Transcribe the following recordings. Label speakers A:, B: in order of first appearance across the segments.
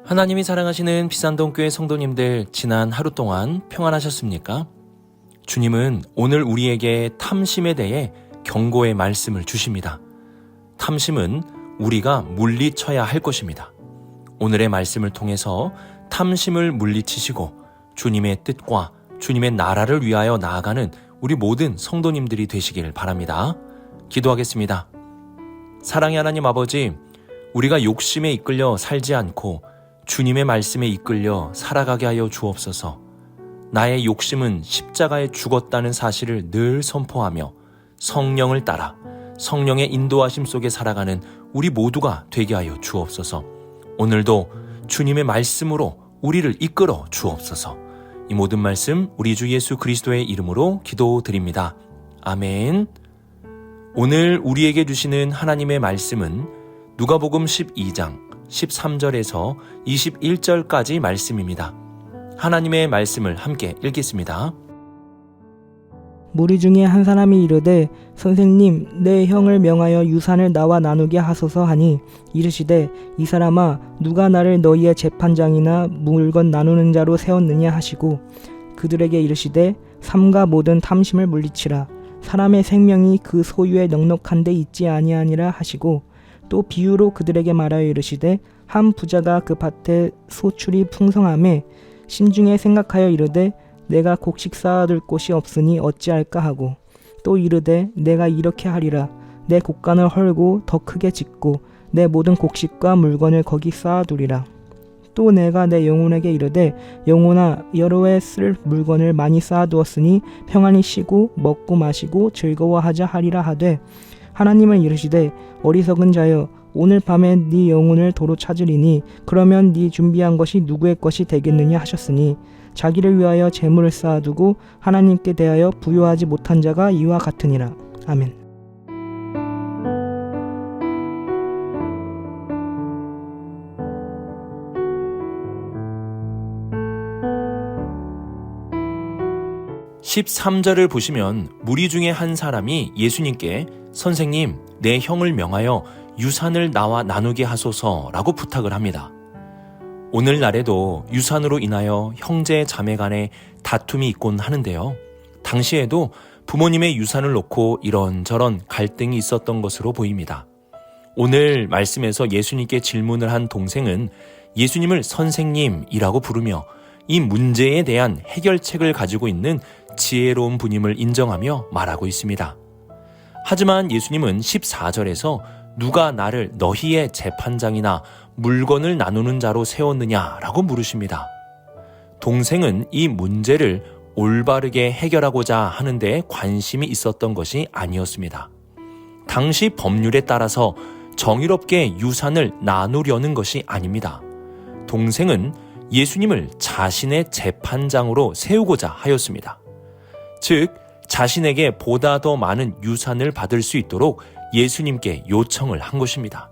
A: 하나님이 사랑하시는 비산동교회 성도님들, 지난 하루 동안 평안하셨습니까? 주님은 오늘 우리에게 탐심에 대해 경고의 말씀을 주십니다. 탐심은 우리가 물리쳐야 할 것입니다. 오늘의 말씀을 통해서 탐심을 물리치시고 주님의 뜻과 주님의 나라를 위하여 나아가는 우리 모든 성도님들이 되시길 바랍니다. 기도하겠습니다. 사랑의 하나님 아버지, 우리가 욕심에 이끌려 살지 않고 주님의 말씀에 이끌려 살아가게 하여 주옵소서. 나의 욕심은 십자가에 죽었다는 사실을 늘 선포하며 성령을 따라 성령의 인도하심 속에 살아가는 우리 모두가 되게 하여 주옵소서. 오늘도 주님의 말씀으로 우리를 이끌어 주옵소서. 이 모든 말씀 우리 주 예수 그리스도의 이름으로 기도드립니다. 아멘. 오늘 우리에게 주시는 하나님의 말씀은 누가복음 12장 13절에서 21절까지 말씀입니다. 하나님의 말씀을 함께 읽겠습니다.
B: 무리 중에 한 사람이 이르되 선생님, 내 형을 명하여 유산을 나와 나누게 하소서 하니 이르시되 이 사람아, 누가 나를 너희의 재판장이나 물건 나누는 자로 세웠느냐 하시고 그들에게 이르시되 삼가 모든 탐심을 물리치라. 사람의 생명이 그 소유에 넉넉한 데 있지 아니하니라 하시고 또 비유로 그들에게 말하여 이르시되 한 부자가 그 밭에 소출이 풍성하매 심중에 생각하여 이르되 내가 곡식 쌓아둘 곳이 없으니 어찌할까 하고 또 이르되 내가 이렇게 하리라. 내 곡간을 헐고 더 크게 짓고 내 모든 곡식과 물건을 거기 쌓아두리라. 또 내가 내 영혼에게 이르되 영혼아, 여러 해 쓸 물건을 많이 쌓아두었으니 평안히 쉬고 먹고 마시고 즐거워하자 하리라 하되 하나님은 이르시되 어리석은 자여, 오늘 밤에 네 영혼을 도로 찾으리니 그러면 네 준비한 것이 누구의 것이 되겠느냐 하셨으니 자기를 위하여 재물을 쌓아두고 하나님께 대하여 부요하지 못한 자가 이와 같으니라. 아멘.
A: (13절을) 보시면 무리 중에 한 사람이 예수님께 선생님, 내 형을 명하여 유산을 나와 나누게 하소서라고 부탁을 합니다. 오늘날에도 유산으로 인하여 형제 자매 간에 다툼이 있곤 하는데요. 당시에도 부모님의 유산을 놓고 이런저런 갈등이 있었던 것으로 보입니다. 오늘 말씀에서 예수님께 질문을 한 동생은 예수님을 선생님이라고 부르며 이 문제에 대한 해결책을 가지고 있는 지혜로운 분임을 인정하며 말하고 있습니다. 하지만 예수님은 14절에서 누가 나를 너희의 재판장이나 물건을 나누는 자로 세웠느냐라고 물으십니다. 동생은 이 문제를 올바르게 해결하고자 하는데 관심이 있었던 것이 아니었습니다. 당시 법률에 따라서 정의롭게 유산을 나누려는 것이 아닙니다. 동생은 예수님을 자신의 재판장으로 세우고자 하였습니다. 즉, 자신에게 보다 더 많은 유산을 받을 수 있도록 예수님께 요청을 한 것입니다.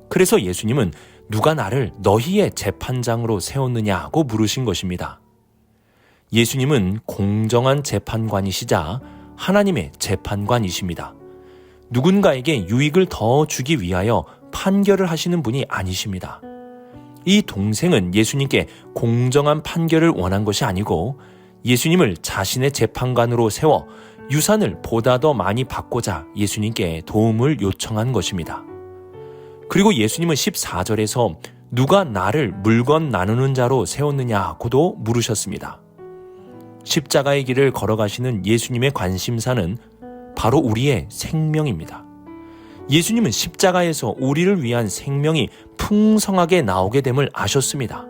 A: 그래서 예수님은 누가 나를 너희의 재판장으로 세웠느냐고 물으신 것입니다. 예수님은 공정한 재판관이시자 하나님의 재판관이십니다. 누군가에게 유익을 더 주기 위하여 판결을 하시는 분이 아니십니다. 이 동생은 예수님께 공정한 판결을 원한 것이 아니고 예수님을 자신의 재판관으로 세워 유산을 보다 더 많이 받고자 예수님께 도움을 요청한 것입니다. 그리고 예수님은 14절에서 누가 나를 물건 나누는 자로 세웠느냐고도 물으셨습니다. 십자가의 길을 걸어가시는 예수님의 관심사는 바로 우리의 생명입니다. 예수님은 십자가에서 우리를 위한 생명이 풍성하게 나오게 됨을 아셨습니다.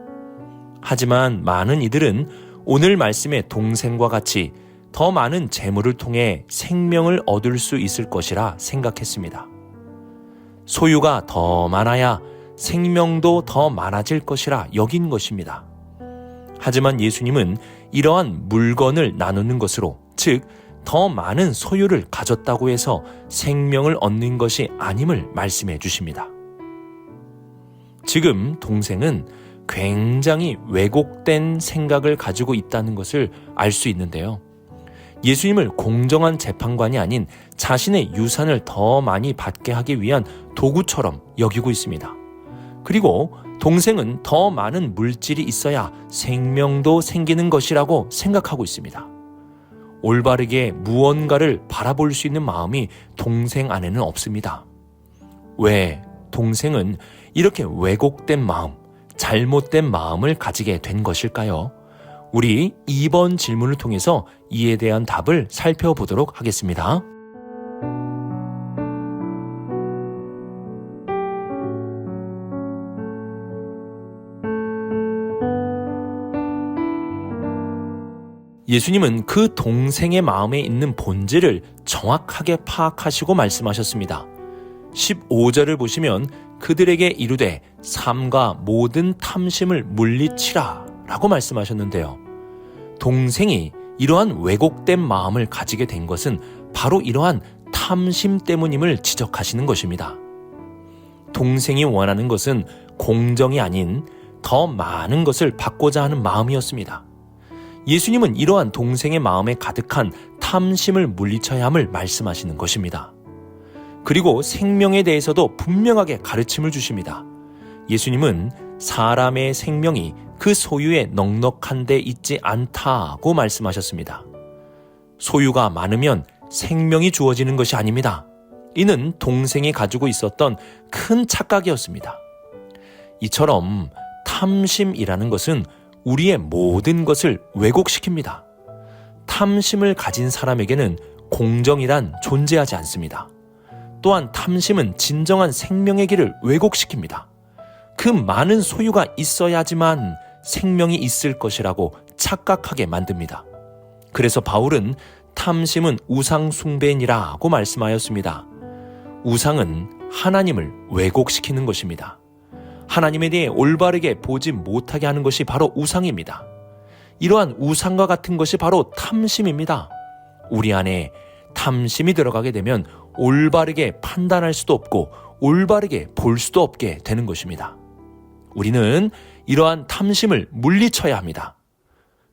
A: 하지만 많은 이들은 오늘 말씀의 동생과 같이 더 많은 재물을 통해 생명을 얻을 수 있을 것이라 생각했습니다. 소유가 더 많아야 생명도 더 많아질 것이라 여긴 것입니다. 하지만 예수님은 이러한 물건을 나누는 것으로, 즉 더 많은 소유를 가졌다고 해서 생명을 얻는 것이 아님을 말씀해 주십니다. 지금 동생은 굉장히 왜곡된 생각을 가지고 있다는 것을 알 수 있는데요. 예수님을 공정한 재판관이 아닌 자신의 유산을 더 많이 받게 하기 위한 도구처럼 여기고 있습니다. 그리고 동생은 더 많은 물질이 있어야 생명도 생기는 것이라고 생각하고 있습니다. 올바르게 무언가를 바라볼 수 있는 마음이 동생 안에는 없습니다. 왜 동생은 이렇게 왜곡된 마음, 잘못된 마음을 가지게 된 것일까요? 우리 2번 질문을 통해서 이에 대한 답을 살펴보도록 하겠습니다. 예수님은 그 동생의 마음에 있는 본질을 정확하게 파악하시고 말씀하셨습니다. 15절을 보시면 그들에게 이르되 삼가 모든 탐심을 물리치라 라고 말씀하셨는데요. 동생이 이러한 왜곡된 마음을 가지게 된 것은 바로 이러한 탐심 때문임을 지적하시는 것입니다. 동생이 원하는 것은 공정이 아닌 더 많은 것을 받고자 하는 마음이었습니다. 예수님은 이러한 동생의 마음에 가득한 탐심을 물리쳐야 함을 말씀하시는 것입니다. 그리고 생명에 대해서도 분명하게 가르침을 주십니다. 예수님은 사람의 생명이 그 소유에 넉넉한 데 있지 않다고 말씀하셨습니다. 소유가 많으면 생명이 주어지는 것이 아닙니다. 이는 동생이 가지고 있었던 큰 착각이었습니다. 이처럼 탐심이라는 것은 우리의 모든 것을 왜곡시킵니다. 탐심을 가진 사람에게는 공정이란 존재하지 않습니다. 또한 탐심은 진정한 생명의 길을 왜곡시킵니다. 그 많은 소유가 있어야지만 생명이 있을 것이라고 착각하게 만듭니다. 그래서 바울은 탐심은 우상 숭배니라고 말씀하였습니다. 우상은 하나님을 왜곡시키는 것입니다. 하나님에 대해 올바르게 보지 못하게 하는 것이 바로 우상입니다. 이러한 우상과 같은 것이 바로 탐심입니다. 우리 안에 탐심이 들어가게 되면 올바르게 판단할 수도 없고 올바르게 볼 수도 없게 되는 것입니다. 우리는 이러한 탐심을 물리쳐야 합니다.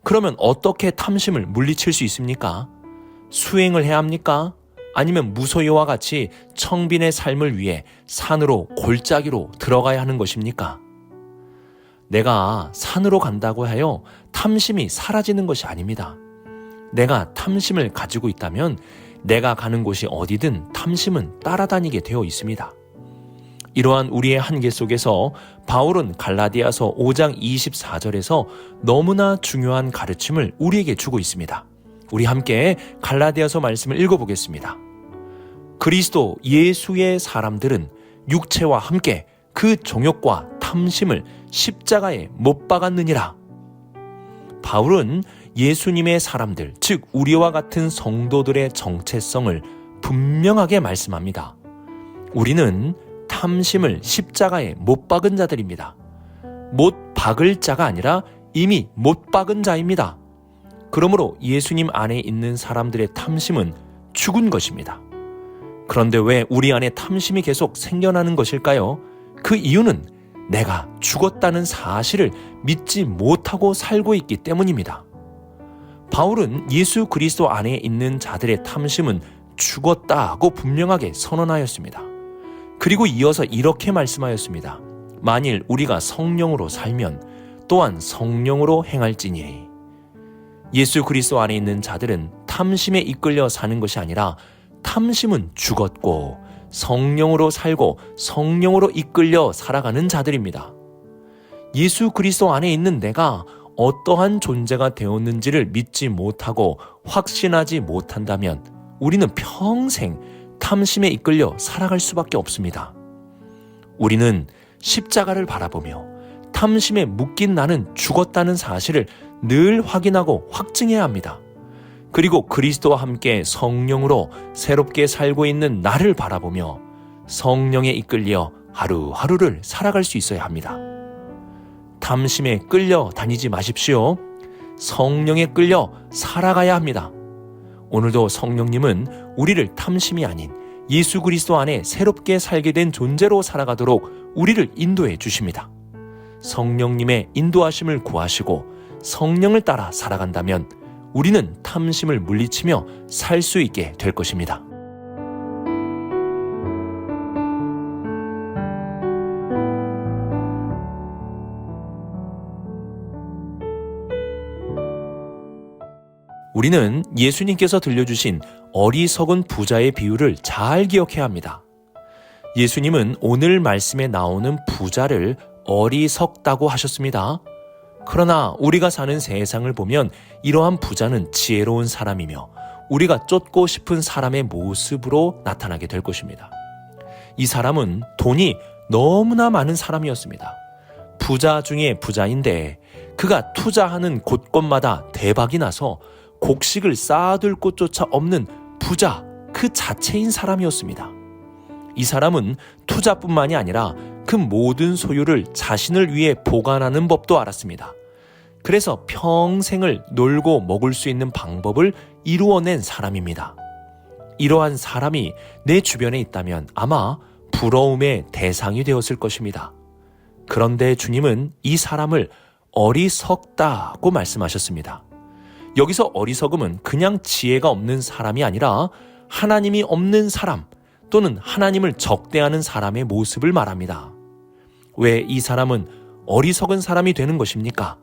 A: 그러면 어떻게 탐심을 물리칠 수 있습니까? 수행을 해야 합니까? 아니면 무소유와 같이 청빈의 삶을 위해 산으로 골짜기로 들어가야 하는 것입니까? 내가 산으로 간다고 하여 탐심이 사라지는 것이 아닙니다. 내가 탐심을 가지고 있다면 내가 가는 곳이 어디든 탐심은 따라다니게 되어 있습니다. 이러한 우리의 한계 속에서 바울은 갈라디아서 5장 24절에서 너무나 중요한 가르침을 우리에게 주고 있습니다. 우리 함께 갈라디아서 말씀을 읽어보겠습니다. 그리스도 예수의 사람들은 육체와 함께 그 정욕과 탐심을 십자가에 못 박았느니라. 바울은 예수님의 사람들, 즉 우리와 같은 성도들의 정체성을 분명하게 말씀합니다. 우리는 탐심을 십자가에 못 박은 자들입니다. 못 박을 자가 아니라 이미 못 박은 자입니다. 그러므로 예수님 안에 있는 사람들의 탐심은 죽은 것입니다. 그런데 왜 우리 안에 탐심이 계속 생겨나는 것일까요? 그 이유는 내가 죽었다는 사실을 믿지 못하고 살고 있기 때문입니다. 바울은 예수 그리스도 안에 있는 자들의 탐심은 죽었다고 분명하게 선언하였습니다. 그리고 이어서 이렇게 말씀하였습니다. 만일 우리가 성령으로 살면 또한 성령으로 행할지니. 예수 그리스도 안에 있는 자들은 탐심에 이끌려 사는 것이 아니라 탐심은 죽었고 성령으로 살고 성령으로 이끌려 살아가는 자들입니다. 예수 그리스도 안에 있는 내가 어떠한 존재가 되었는지를 믿지 못하고 확신하지 못한다면 우리는 평생 탐심에 이끌려 살아갈 수밖에 없습니다. 우리는 십자가를 바라보며 탐심에 묶인 나는 죽었다는 사실을 늘 확인하고 확증해야 합니다. 그리고 그리스도와 함께 성령으로 새롭게 살고 있는 나를 바라보며 성령에 이끌려 하루하루를 살아갈 수 있어야 합니다. 탐심에 끌려 다니지 마십시오. 성령에 끌려 살아가야 합니다. 오늘도 성령님은 우리를 탐심이 아닌 예수 그리스도 안에 새롭게 살게 된 존재로 살아가도록 우리를 인도해 주십니다. 성령님의 인도하심을 구하시고 성령을 따라 살아간다면 우리는 탐심을 물리치며 살 수 있게 될 것입니다. 우리는 예수님께서 들려주신 어리석은 부자의 비유를 잘 기억해야 합니다. 예수님은 오늘 말씀에 나오는 부자를 어리석다고 하셨습니다. 그러나 우리가 사는 세상을 보면 이러한 부자는 지혜로운 사람이며 우리가 쫓고 싶은 사람의 모습으로 나타나게 될 것입니다. 이 사람은 돈이 너무나 많은 사람이었습니다. 부자 중에 부자인데 그가 투자하는 곳곳마다 대박이 나서 곡식을 쌓아둘 곳조차 없는 부자 그 자체인 사람이었습니다. 이 사람은 투자뿐만이 아니라 그 모든 소유를 자신을 위해 보관하는 법도 알았습니다. 그래서 평생을 놀고 먹을 수 있는 방법을 이루어낸 사람입니다. 이러한 사람이 내 주변에 있다면 아마 부러움의 대상이 되었을 것입니다. 그런데 주님은 이 사람을 어리석다고 말씀하셨습니다. 여기서 어리석음은 그냥 지혜가 없는 사람이 아니라 하나님이 없는 사람 또는 하나님을 적대하는 사람의 모습을 말합니다. 왜 이 사람은 어리석은 사람이 되는 것입니까?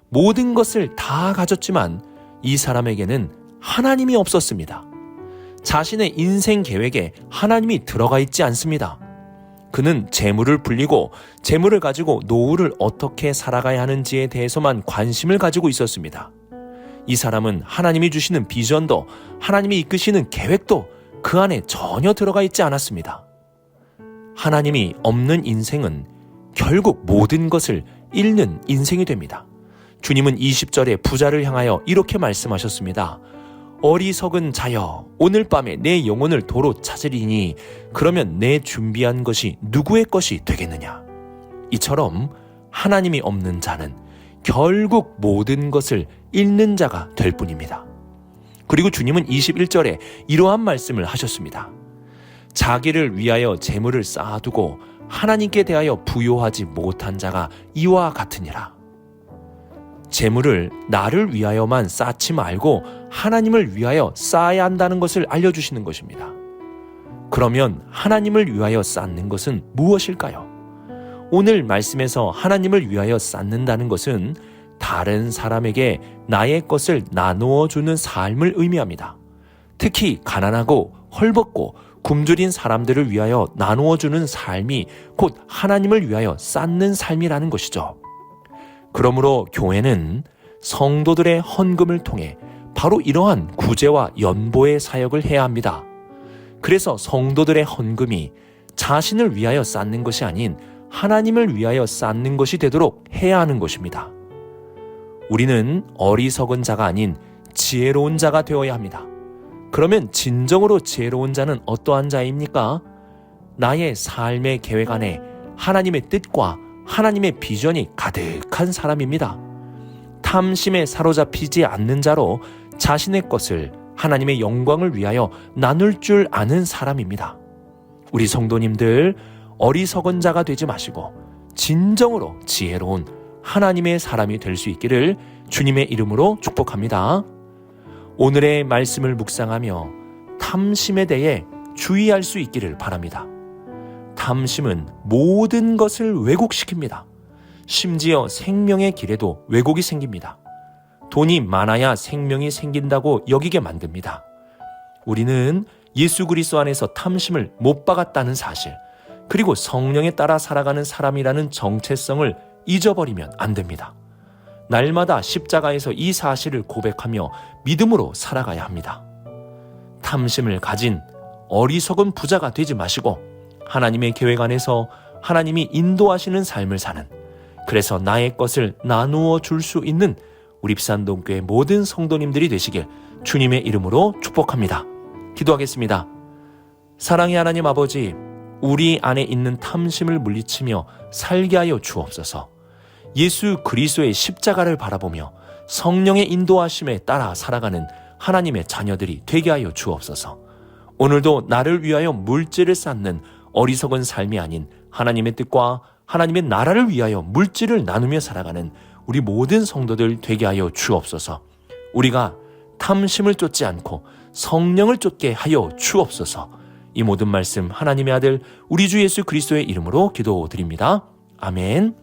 A: 모든 것을 다 가졌지만 이 사람에게는 하나님이 없었습니다. 자신의 인생 계획에 하나님이 들어가 있지 않습니다. 그는 재물을 불리고 재물을 가지고 노후를 어떻게 살아가야 하는지에 대해서만 관심을 가지고 있었습니다. 이 사람은 하나님이 주시는 비전도 하나님이 이끄시는 계획도 그 안에 전혀 들어가 있지 않았습니다. 하나님이 없는 인생은 결국 모든 것을 잃는 인생이 됩니다. 주님은 20절에 부자를 향하여 이렇게 말씀하셨습니다. 어리석은 자여, 오늘 밤에 내 영혼을 도로 찾으리니 그러면 내 준비한 것이 누구의 것이 되겠느냐. 이처럼 하나님이 없는 자는 결국 모든 것을 잃는 자가 될 뿐입니다. 그리고 주님은 21절에 이러한 말씀을 하셨습니다. 자기를 위하여 재물을 쌓아두고 하나님께 대하여 부요하지 못한 자가 이와 같으니라. 재물을 나를 위하여만 쌓지 말고 하나님을 위하여 쌓아야 한다는 것을 알려주시는 것입니다. 그러면 하나님을 위하여 쌓는 것은 무엇일까요? 오늘 말씀에서 하나님을 위하여 쌓는다는 것은 다른 사람에게 나의 것을 나누어 주는 삶을 의미합니다. 특히 가난하고 헐벗고 굶주린 사람들을 위하여 나누어 주는 삶이 곧 하나님을 위하여 쌓는 삶이라는 것이죠. 그러므로 교회는 성도들의 헌금을 통해 바로 이러한 구제와 연보의 사역을 해야 합니다. 그래서 성도들의 헌금이 자신을 위하여 쌓는 것이 아닌 하나님을 위하여 쌓는 것이 되도록 해야 하는 것입니다. 우리는 어리석은 자가 아닌 지혜로운 자가 되어야 합니다. 그러면 진정으로 지혜로운 자는 어떠한 자입니까? 나의 삶의 계획 안에 하나님의 뜻과 하나님의 비전이 가득한 사람입니다. 탐심에 사로잡히지 않는 자로 자신의 것을 하나님의 영광을 위하여 나눌 줄 아는 사람입니다. 우리 성도님들 어리석은 자가 되지 마시고 진정으로 지혜로운 하나님의 사람이 될 수 있기를 주님의 이름으로 축복합니다. 오늘의 말씀을 묵상하며 탐심에 대해 주의할 수 있기를 바랍니다. 탐심은 모든 것을 왜곡시킵니다. 심지어 생명의 길에도 왜곡이 생깁니다. 돈이 많아야 생명이 생긴다고 여기게 만듭니다. 우리는 예수 그리스도 안에서 탐심을 못 박았다는 사실, 그리고 성령에 따라 살아가는 사람이라는 정체성을 잊어버리면 안 됩니다. 날마다 십자가에서 이 사실을 고백하며 믿음으로 살아가야 합니다. 탐심을 가진 어리석은 부자가 되지 마시고 하나님의 계획 안에서 하나님이 인도하시는 삶을 사는, 그래서 나의 것을 나누어 줄 수 있는 우리 비산동교회 모든 성도님들이 되시길 주님의 이름으로 축복합니다. 기도하겠습니다. 사랑의 하나님 아버지, 우리 안에 있는 탐심을 물리치며 살게 하여 주옵소서. 예수 그리스도의 십자가를 바라보며 성령의 인도하심에 따라 살아가는 하나님의 자녀들이 되게 하여 주옵소서. 오늘도 나를 위하여 물질을 쌓는 어리석은 삶이 아닌 하나님의 뜻과 하나님의 나라를 위하여 물질을 나누며 살아가는 우리 모든 성도들 되게 하여 주옵소서. 우리가 탐심을 쫓지 않고 성령을 쫓게 하여 주옵소서. 이 모든 말씀 하나님의 아들 우리 주 예수 그리스도의 이름으로 기도드립니다. 아멘.